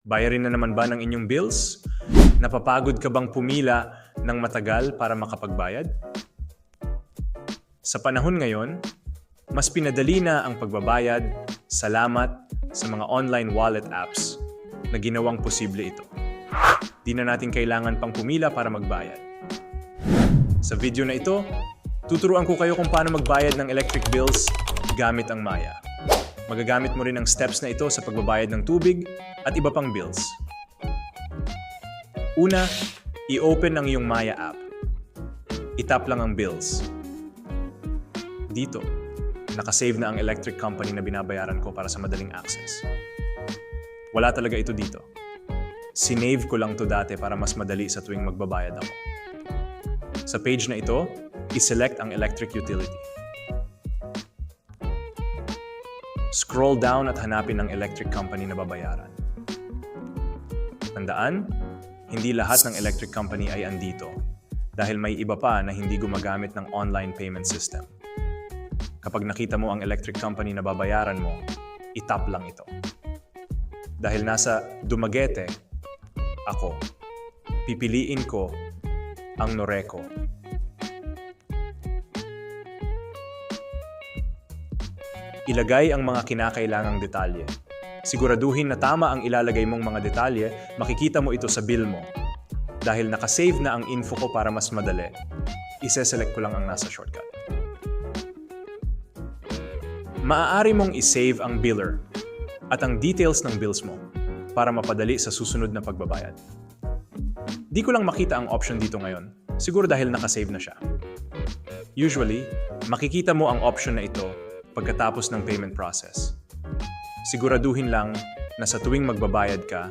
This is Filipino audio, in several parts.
Bayarin na naman ba ng inyong bills? Napapagod ka bang pumila ng matagal para makapagbayad? Sa panahon ngayon, mas pinadali na ang pagbabayad salamat sa mga online wallet apps na ginawang posible ito. Di na natin kailangan pang pumila para magbayad. Sa video na ito, tuturuan ko kayo kung paano magbayad ng electric bills gamit ang Maya. Magagamit mo rin ang steps na ito sa pagbabayad ng tubig at iba pang bills. Una, i-open ang iyong Maya app. I-tap lang ang bills. Dito, nakasave na ang electric company na binabayaran ko para sa madaling access. Wala talaga ito dito. Sinave ko lang to dati para mas madali sa tuwing magbabayad ako. Sa page na ito, i-select ang electric utility. Scroll down at hanapin ang electric company na babayaran. Tandaan, hindi lahat ng electric company ay andito dahil may iba pa na hindi gumagamit ng online payment system. Kapag nakita mo ang electric company na babayaran mo, i-tap lang ito. Dahil nasa Dumaguete, ako, pipiliin ko ang Noreco. Ilagay ang mga kinakailangang detalye. Siguraduhin na tama ang ilalagay mong mga detalye, makikita mo ito sa bill mo. Dahil nakasave na ang info ko para mas madali, ise-select ko lang ang nasa shortcut. Maaari mong isave ang biller at ang details ng bills mo para mapadali sa susunod na pagbabayad. Di ko lang makita ang option dito ngayon, siguro dahil nakasave na siya. Usually, makikita mo ang option na ito pagkatapos ng payment process. Siguraduhin lang na sa tuwing magbabayad ka,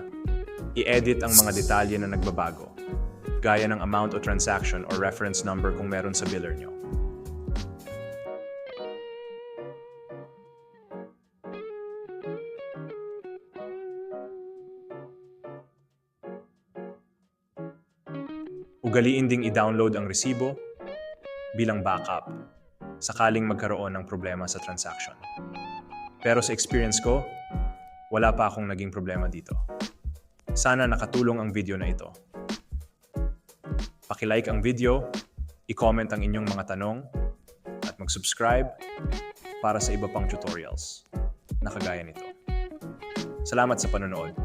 i-edit ang mga detalye na nagbabago, gaya ng amount o transaction or reference number kung meron sa biller nyo. Ugaliin ding i-download ang resibo bilang backup sakaling magkaroon ng problema sa transaction. Pero sa experience ko, wala pa akong naging problema dito. Sana nakatulong ang video na ito. Paki-like ang video, i-comment ang inyong mga tanong, at mag-subscribe para sa iba pang tutorials na kagaya nito. Salamat sa panonood.